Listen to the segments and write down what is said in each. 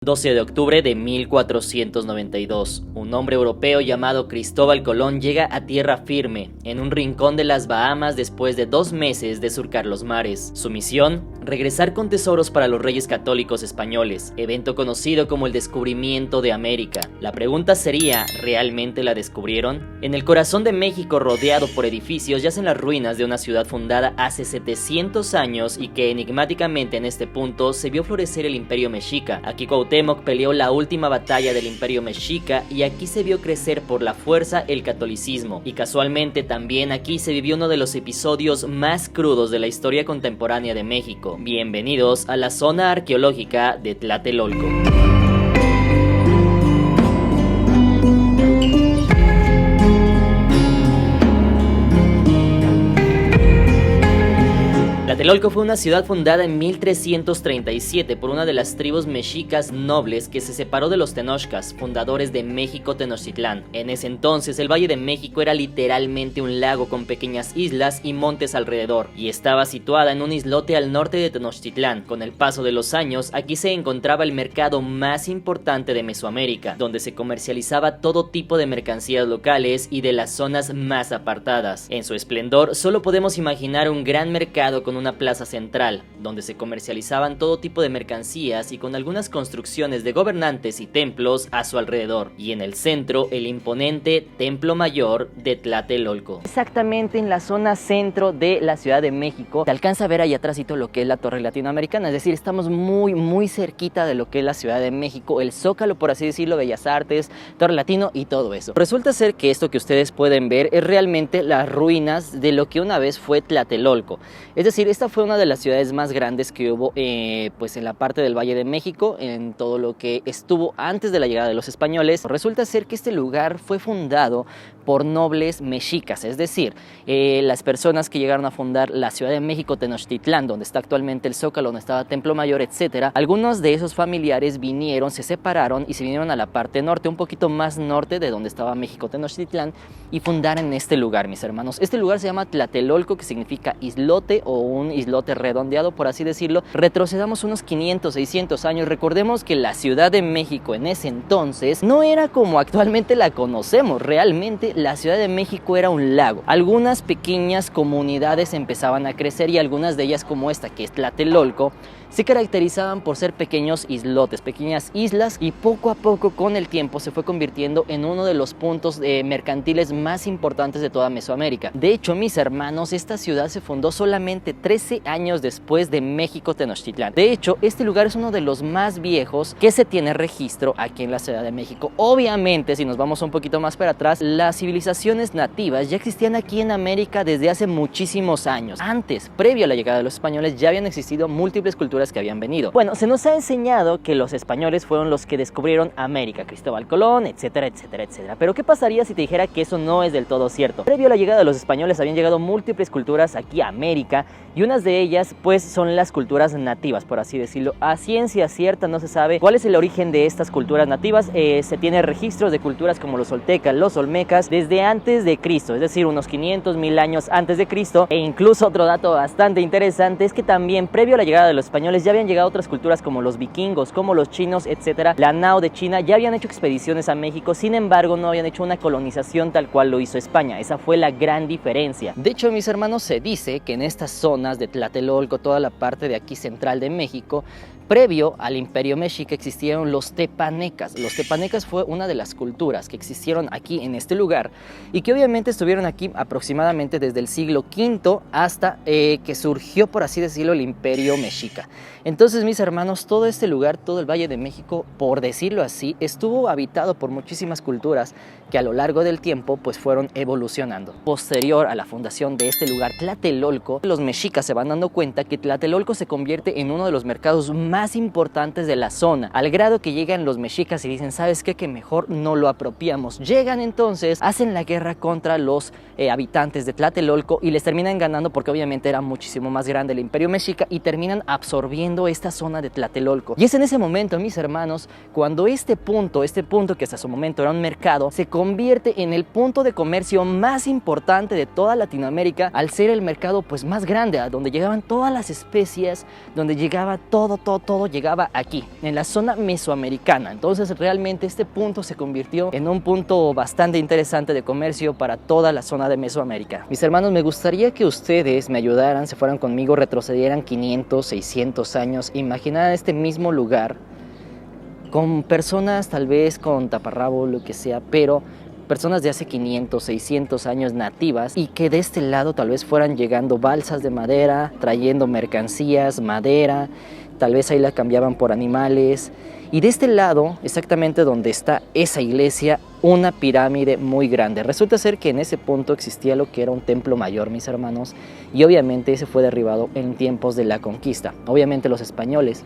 12 de octubre de 1492, un hombre europeo llamado Cristóbal Colón llega a tierra firme, en un rincón de las Bahamas después de 2 meses de surcar los mares. Su misión, regresar con tesoros para los reyes católicos españoles, evento conocido como el descubrimiento de América. La pregunta sería, ¿realmente la descubrieron? En el corazón de México, rodeado por edificios, yacen las ruinas de una ciudad fundada hace 700 años y que enigmáticamente en este punto se vio florecer el Imperio Mexica. Aquí Cuauhtémoc peleó la última batalla del Imperio Mexica y aquí se vio crecer por la fuerza el catolicismo. Y casualmente también aquí se vivió uno de los episodios más crudos de la historia contemporánea de México. Bienvenidos a la zona arqueológica de Tlatelolco. Tlatelolco fue una ciudad fundada en 1337 por una de las tribus mexicas nobles que se separó de los tenochcas, fundadores de México Tenochtitlán. En ese entonces el Valle de México era literalmente un lago con pequeñas islas y montes alrededor, y estaba situada en un islote al norte de Tenochtitlán. Con el paso de los años, aquí se encontraba el mercado más importante de Mesoamérica, donde se comercializaba todo tipo de mercancías locales y de las zonas más apartadas. En su esplendor, solo podemos imaginar un gran mercado con una plaza central, donde se comercializaban todo tipo de mercancías y con algunas construcciones de gobernantes y templos a su alrededor, y en el centro el imponente Templo Mayor de Tlatelolco. Exactamente en la zona centro de la Ciudad de México, se alcanza a ver ahí atrásito lo que es la Torre Latinoamericana, es decir, estamos muy cerquita de lo que es la Ciudad de México, el Zócalo, por así decirlo, Bellas Artes, Torre Latino y todo eso. Resulta ser que esto que ustedes pueden ver es realmente las ruinas de lo que una vez fue Tlatelolco, es decir, esta fue una de las ciudades más grandes que hubo pues en la parte del Valle de México, en todo lo que estuvo antes de la llegada de los españoles. Resulta ser que este lugar fue fundado por nobles mexicas, es decir, las personas que llegaron a fundar la Ciudad de México Tenochtitlán, donde está actualmente el Zócalo, donde estaba Templo Mayor, etcétera. Algunos de esos familiares vinieron, se separaron y se vinieron a la parte norte, un poquito más norte de donde estaba México Tenochtitlán, y fundaron este lugar, mis hermanos. Este lugar se llama Tlatelolco, que significa islote o un islote redondeado, por así decirlo. Retrocedamos unos 500, 600 años. Recordemos que la Ciudad de México en ese entonces no era como actualmente la conocemos. Realmente la Ciudad de México era un lago. Algunas pequeñas comunidades empezaban a crecer y algunas de ellas, como esta que es Tlatelolco, se caracterizaban por ser pequeños islotes, pequeñas islas, y poco a poco con el tiempo se fue convirtiendo en uno de los puntos mercantiles más importantes de toda Mesoamérica. De hecho, mis hermanos, esta ciudad se fundó solamente 13 años después de México Tenochtitlán. De hecho, este lugar es uno de los más viejos que se tiene registro aquí en la Ciudad de México. Obviamente, si nos vamos un poquito más para atrás, las civilizaciones nativas ya existían aquí en América desde hace muchísimos años. Antes, previo a la llegada de los españoles, ya habían existido múltiples culturas que habían venido. Bueno, se nos ha enseñado que los españoles fueron los que descubrieron América, Cristóbal Colón, etcétera, etcétera, etcétera. Pero ¿qué pasaría si te dijera que eso no es del todo cierto? Previo a la llegada de los españoles habían llegado múltiples culturas aquí a América, y unas de ellas pues son las culturas nativas, por así decirlo. A ciencia cierta no se sabe cuál es el origen de estas culturas nativas. Se tiene registros de culturas como los oltecas, los olmecas, desde antes de Cristo, es decir, unos 500, 1000 años antes de Cristo. E incluso otro dato bastante interesante es que también previo a la llegada de los españoles ya habían llegado otras culturas como los vikingos, como los chinos, etcétera. La Nao de China ya habían hecho expediciones a México, sin embargo no habían hecho una colonización tal cual lo hizo España. Esa fue la gran diferencia. De hecho, mis hermanos, se dice que en estas zonas de Tlatelolco, toda la parte de aquí central de México, previo al Imperio Mexica existieron los tepanecas. Los tepanecas fue una de las culturas que existieron aquí en este lugar y que obviamente estuvieron aquí aproximadamente desde el siglo V hasta que surgió, por así decirlo, el Imperio Mexica. Entonces, mis hermanos, todo este lugar, todo el Valle de México, por decirlo así, estuvo habitado por muchísimas culturas que a lo largo del tiempo pues fueron evolucionando. Posterior a la fundación de este lugar, Tlatelolco, los mexicas se van dando cuenta que Tlatelolco se convierte en uno de los mercados más importantes de la zona, al grado que llegan los mexicas y dicen, ¿sabes qué? Que mejor no lo apropiamos. Llegan entonces, hacen la guerra contra los habitantes de Tlatelolco y les terminan ganando porque obviamente era muchísimo más grande el Imperio Mexica y terminan absorbiendo esta zona de Tlatelolco. Y es en ese momento, mis hermanos, cuando este punto que hasta su momento era un mercado, se convierte en el punto de comercio más importante de toda Latinoamérica, al ser el mercado pues más grande, a donde llegaban todas las especias, donde llegaba todo todo llegaba aquí, en la zona mesoamericana. Entonces realmente este punto se convirtió en un punto bastante interesante de comercio para toda la zona de Mesoamérica. Mis hermanos, me gustaría que ustedes me ayudaran, se fueran conmigo, retrocedieran 500, 600 años, imaginaran este mismo lugar con personas tal vez con taparrabo, lo que sea, pero personas de hace 500, 600 años nativas, y que de este lado tal vez fueran llegando balsas de madera, trayendo mercancías, madera, tal vez ahí la cambiaban por animales. Y de este lado, exactamente donde está esa iglesia, una pirámide muy grande. Resulta ser que en ese punto existía lo que era un templo mayor, mis hermanos, y obviamente ese fue derribado en tiempos de la conquista. Obviamente los españoles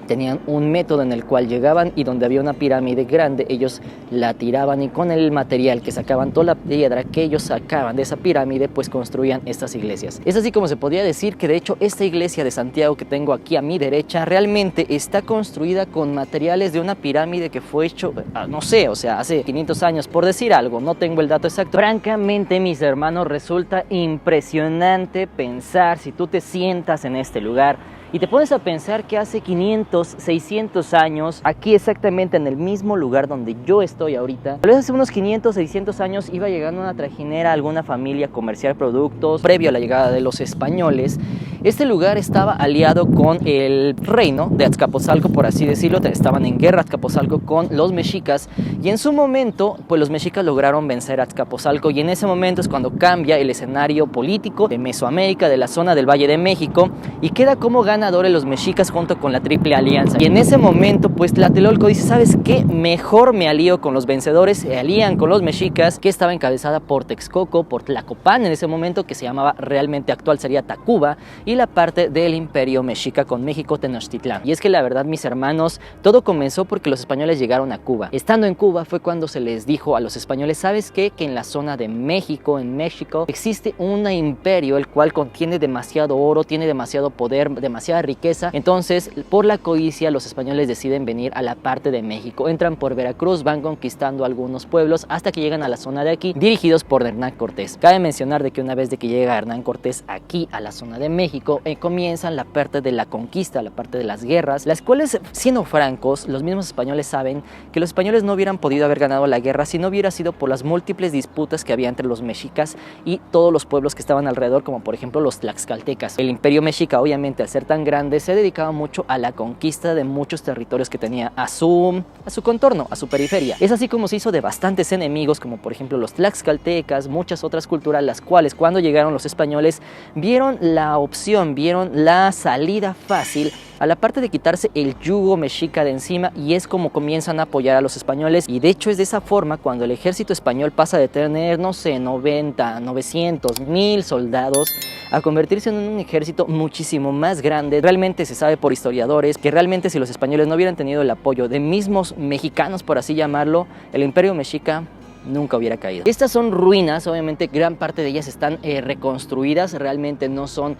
tenían un método en el cual llegaban y donde había una pirámide grande, ellos la tiraban y con el material que sacaban, toda la piedra que ellos sacaban de esa pirámide, pues construían estas iglesias. Es así como se podría decir que de hecho esta iglesia de Santiago que tengo aquí a mi derecha realmente está construida con materiales de una pirámide que fue hecho, no sé, o sea, hace 500 años, por decir algo, no tengo el dato exacto. Francamente, mis hermanos, resulta impresionante pensar, si tú te sientas en este lugar y te pones a pensar que hace 500, 600 años, aquí exactamente en el mismo lugar donde yo estoy ahorita, tal vez hace unos 500, 600 años iba llegando una trajinera, alguna familia a comerciar productos, previo a la llegada de los españoles. Este lugar estaba aliado con el reino de Azcapotzalco, por así decirlo, estaban en guerra Azcapotzalco con los mexicas, y en su momento, pues los mexicas lograron vencer a Azcapotzalco, y en ese momento es cuando cambia el escenario político de Mesoamérica, de la zona del Valle de México, y queda como ganadores los mexicas junto con la Triple Alianza. Y en ese momento, pues Tlatelolco dice, ¿sabes qué? Mejor me alío con los vencedores, se alían con los mexicas, que estaba encabezada por Texcoco, por Tlacopan en ese momento, que se llamaba realmente actual sería Tacuba, y la parte del imperio mexica con México, Tenochtitlán. Y es que la verdad, mis hermanos, todo comenzó porque los españoles llegaron a Cuba. Estando en Cuba fue cuando se les dijo a los españoles, ¿sabes qué? Que en la zona de México, en México, existe un imperio el cual contiene demasiado oro, tiene demasiado poder, demasiada riqueza. Entonces, por la codicia, los españoles deciden venir a la parte de México. Entran por Veracruz, van conquistando algunos pueblos hasta que llegan a la zona de aquí, dirigidos por Hernán Cortés. Cabe mencionar de que una vez de que llega Hernán Cortés aquí a la zona de México, comienzan la parte de la conquista, la parte de las guerras, las cuales, siendo francos, los mismos españoles saben que los españoles no hubieran podido haber ganado la guerra si no hubiera sido por las múltiples disputas que había entre los mexicas y todos los pueblos que estaban alrededor, como por ejemplo los tlaxcaltecas. El imperio mexica, obviamente, al ser tan grande, se dedicaba mucho a la conquista de muchos territorios que tenía a su contorno, a su periferia. Es así como se hizo de bastantes enemigos, como por ejemplo los tlaxcaltecas, muchas otras culturas, las cuales cuando llegaron los españoles vieron la opción, vieron la salida fácil a la parte de quitarse el yugo mexica de encima, y es como comienzan a apoyar a los españoles. Y de hecho es de esa forma cuando el ejército español pasa de tener, no sé, 90, 900, 1000 soldados a convertirse en un ejército muchísimo más grande. Realmente se sabe por historiadores que realmente si los españoles no hubieran tenido el apoyo de mismos mexicanos, por así llamarlo, el imperio mexica nunca hubiera caído. Estas son ruinas, obviamente gran parte de ellas están reconstruidas, realmente no son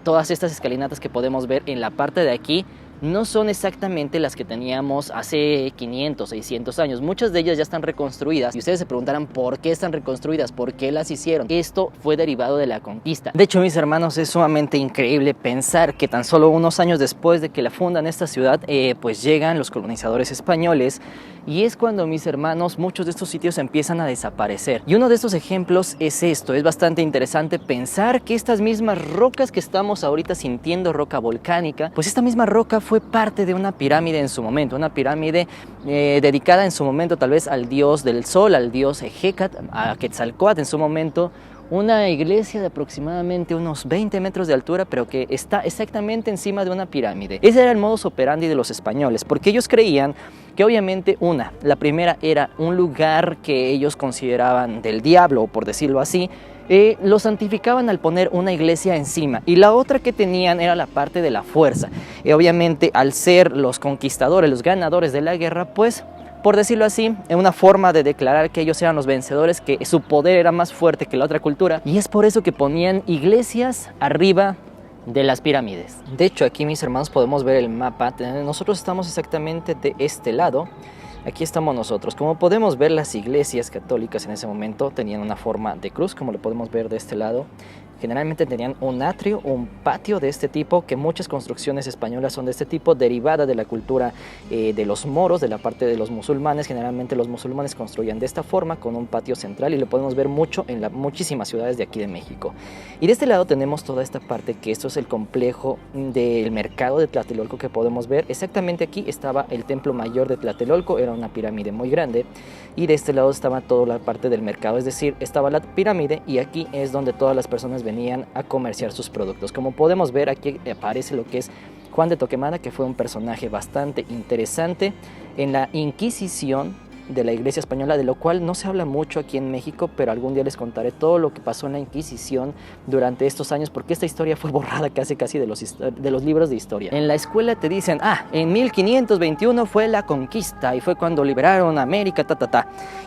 todas estas escalinatas que podemos ver en la parte de aquí, no son exactamente las que teníamos hace 500, 600 años. Muchas de ellas ya están reconstruidas y ustedes se preguntarán por qué están reconstruidas, por qué las hicieron. Esto fue derivado de la conquista. De hecho, mis hermanos, es sumamente increíble pensar que tan solo unos años después de que la fundan esta ciudad, pues llegan los colonizadores españoles, y es cuando, mis hermanos, muchos de estos sitios empiezan a desaparecer. Y uno de estos ejemplos es esto. Es bastante interesante pensar que estas mismas rocas que estamos ahorita sintiendo, roca volcánica, pues esta misma roca fue parte de una pirámide en su momento, una pirámide dedicada en su momento tal vez al dios del sol, al dios Hécat, a Quetzalcóatl en su momento. Una iglesia de aproximadamente unos 20 metros de altura, pero que está exactamente encima de una pirámide. Ese era el modus operandi de los españoles, porque ellos creían que obviamente la primera era un lugar que ellos consideraban del diablo, por decirlo así, lo santificaban al poner una iglesia encima, y la otra que tenían era la parte de la fuerza. Obviamente, al ser los conquistadores, los ganadores de la guerra, pues, por decirlo así, es una forma de declarar que ellos eran los vencedores, que su poder era más fuerte que la otra cultura, y es por eso que ponían iglesias arriba de las pirámides. De hecho, aquí, mis hermanos, podemos ver el mapa. Nosotros estamos exactamente de este lado. Aquí estamos nosotros. Como podemos ver, las iglesias católicas en ese momento tenían una forma de cruz, como lo podemos ver de este lado. Generalmente tenían un atrio o un patio de este tipo, que muchas construcciones españolas son de este tipo, derivada de la cultura de los moros, de la parte de los musulmanes. Generalmente los musulmanes construían de esta forma, con un patio central, y lo podemos ver mucho en muchísimas ciudades de aquí de México. Y de este lado tenemos toda esta parte, que esto es el complejo del mercado de Tlatelolco que podemos ver. Exactamente aquí estaba el templo mayor de Tlatelolco, era una pirámide muy grande, y de este lado estaba toda la parte del mercado, es decir, estaba la pirámide, y aquí es donde todas las personas venían a comerciar sus productos. Como podemos ver, aquí aparece lo que es Juan de Torquemada, que fue un personaje bastante interesante en la Inquisición de la Iglesia española, de lo cual no se habla mucho aquí en México, pero algún día les contaré todo lo que pasó en la Inquisición durante estos años, porque esta historia fue borrada casi de los libros de historia. En la escuela te dicen, en 1521 fue la conquista, y fue cuando liberaron América,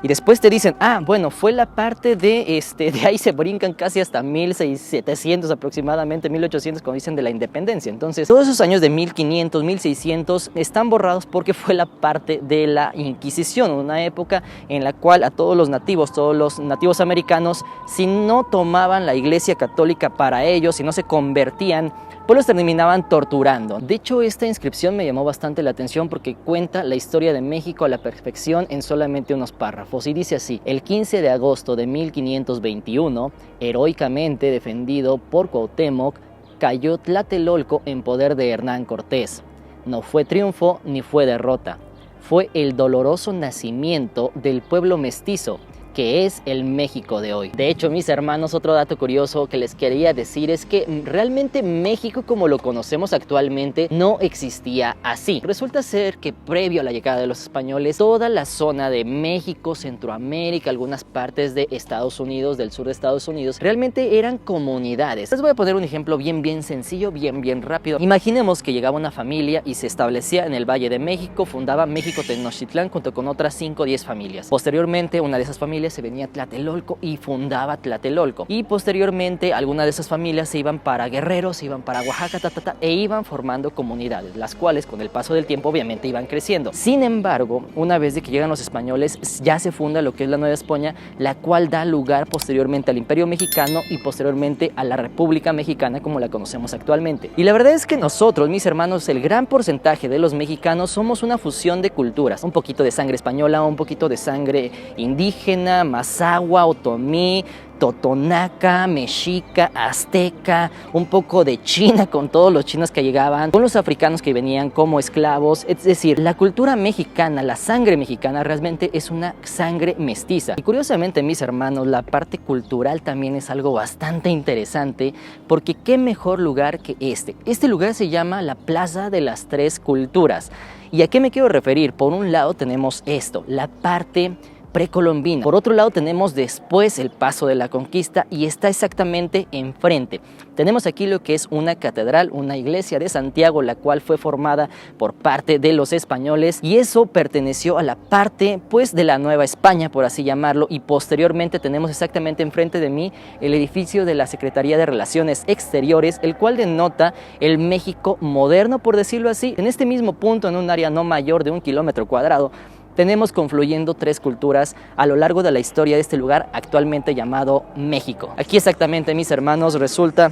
y después te dicen, bueno, fue la parte de ahí se brincan casi hasta 1700 aproximadamente, 1800, cuando dicen de la independencia. Entonces, todos esos años de 1500, 1600 están borrados porque fue la parte de la Inquisición, una época en la cual a todos los nativos americanos, si no tomaban la Iglesia Católica para ellos, si no se convertían, pues los terminaban torturando. De hecho, esta inscripción me llamó bastante la atención porque cuenta la historia de México a la perfección en solamente unos párrafos, y dice así: el 15 de agosto de 1521, heroicamente defendido por Cuauhtémoc, cayó Tlatelolco en poder de Hernán Cortés. No fue triunfo ni fue derrota. Fue el doloroso nacimiento del pueblo mestizo, que es el México de hoy. De hecho, mis hermanos, otro dato curioso que les quería decir es que realmente México como lo conocemos actualmente no existía así. Resulta ser que previo a la llegada de los españoles, toda la zona de México, Centroamérica, algunas partes de Estados Unidos, del sur de Estados Unidos, realmente eran comunidades. Les voy a poner un ejemplo bien sencillo, bien rápido. Imaginemos que llegaba una familia y se establecía en el Valle de México, fundaba México Tenochtitlán junto con otras 5 o 10 familias. Posteriormente, una de esas familias se venía a Tlatelolco y fundaba Tlatelolco, y posteriormente algunas de esas familias se iban para Guerrero, se iban para Oaxaca, e iban formando comunidades, las cuales con el paso del tiempo obviamente iban creciendo. Sin embargo, una vez de que llegan los españoles, ya se funda lo que es la Nueva España, la cual da lugar posteriormente al Imperio Mexicano y posteriormente a la República Mexicana como la conocemos actualmente. Y la verdad es que nosotros, mis hermanos, el gran porcentaje de los mexicanos somos una fusión de culturas, un poquito de sangre española, un poquito de sangre indígena, mazahua, otomí, totonaca, mexica, azteca, un poco de China con todos los chinos que llegaban, con los africanos que venían como esclavos. Es decir, la cultura mexicana, la sangre mexicana realmente es una sangre mestiza. Y curiosamente, mis hermanos, la parte cultural también es algo bastante interesante, porque qué mejor lugar que este. Este lugar se llama la Plaza de las Tres Culturas. ¿Y a qué me quiero referir? Por un lado tenemos esto, la parte precolombina. Por otro lado tenemos después el paso de la conquista, y está exactamente enfrente. Tenemos aquí lo que es una catedral, una iglesia de Santiago, la cual fue formada por parte de los españoles, y eso perteneció a la parte pues de la Nueva España, por así llamarlo. Y posteriormente tenemos exactamente enfrente de mí el edificio de la Secretaría de Relaciones Exteriores, el cual denota el México moderno, por decirlo así. En este mismo punto, en un área no mayor de 1 kilómetro cuadrado, tenemos confluyendo 3 culturas a lo largo de la historia de este lugar actualmente llamado México. Aquí exactamente, mis hermanos, resulta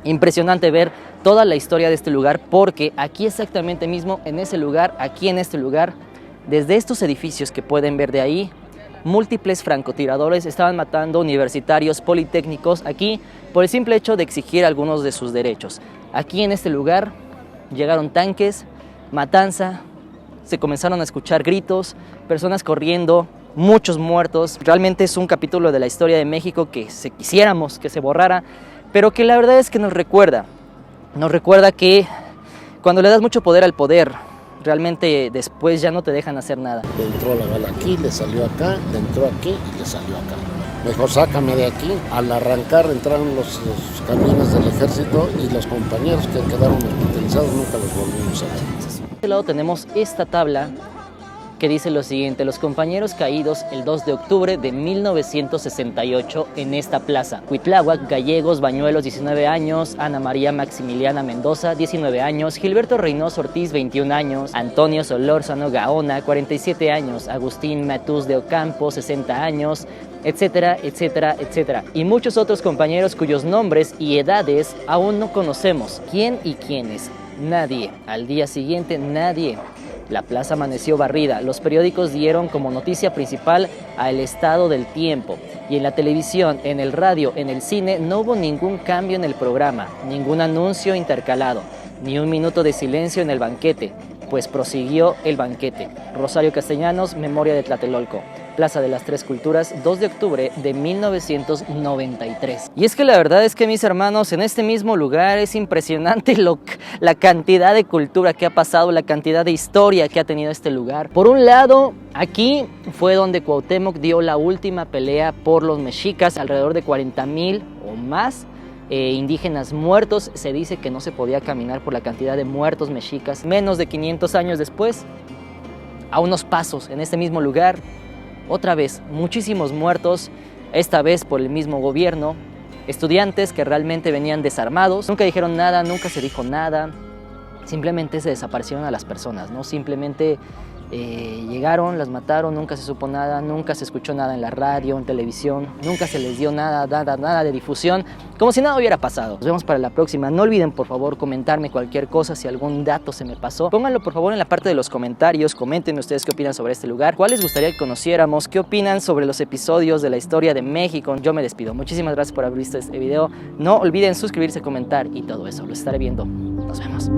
impresionante ver toda la historia de este lugar, porque aquí exactamente mismo, en ese lugar, aquí en este lugar, desde estos edificios que pueden ver de ahí, múltiples francotiradores estaban matando universitarios, politécnicos, aquí por el simple hecho de exigir algunos de sus derechos. Aquí en este lugar llegaron tanques, matanza, se comenzaron a escuchar gritos, personas corriendo, muchos muertos. Realmente es un capítulo de la historia de México que quisiéramos que se borrara, pero que la verdad es que nos recuerda que cuando le das mucho poder al poder, realmente después ya no te dejan hacer nada. Le entró la bala aquí, le salió acá, le entró aquí y le salió acá. Me dijo, sácame de aquí. Al arrancar entraron los camiones del ejército, y los compañeros que quedaron hospitalizados nunca los volvimos a ver. De este lado tenemos esta tabla que dice lo siguiente: los compañeros caídos el 2 de octubre de 1968 en esta plaza. Cuitláhuac, Gallegos, Bañuelos, 19 años, Ana María Maximiliana Mendoza, 19 años, Gilberto Reynoso Ortiz, 21 años, Antonio Solórzano Gaona, 47 años, Agustín Matús de Ocampo, 60 años, etcétera, etcétera, etcétera. Y muchos otros compañeros cuyos nombres y edades aún no conocemos. ¿Quién y quiénes? Nadie. Al día siguiente, nadie. La plaza amaneció barrida. Los periódicos dieron como noticia principal al estado del tiempo. Y en la televisión, en el radio, en el cine, no hubo ningún cambio en el programa, ningún anuncio intercalado, ni un minuto de silencio en el banquete, pues prosiguió el banquete. Rosario Castellanos, Memoria de Tlatelolco. Plaza de las Tres Culturas, 2 de octubre de 1993. Y es que la verdad es que, mis hermanos, en este mismo lugar es impresionante la cantidad de cultura que ha pasado, la cantidad de historia que ha tenido este lugar. Por un lado, aquí fue donde Cuauhtémoc dio la última pelea por los mexicas, alrededor de 40,000 o más indígenas muertos. Se dice que no se podía caminar por la cantidad de muertos mexicas. Menos de 500 años después, a unos pasos, en este mismo lugar, otra vez, muchísimos muertos, esta vez por el mismo gobierno, estudiantes que realmente venían desarmados, nunca dijeron nada, nunca se dijo nada, simplemente se desaparecieron a las personas, ¿no? Simplemente llegaron, las mataron, nunca se supo nada, nunca se escuchó nada en la radio, en televisión, nunca se les dio nada de difusión, como si nada hubiera pasado. Nos vemos para la próxima. No olviden, por favor, comentarme cualquier cosa, si algún dato se me pasó. Pónganlo, por favor, en la parte de los comentarios. Coméntenme ustedes qué opinan sobre este lugar, cuál les gustaría que conociéramos, qué opinan sobre los episodios de la historia de México. Yo me despido. Muchísimas gracias por haber visto este video. No olviden suscribirse, comentar y todo eso. Lo estaré viendo. Nos vemos.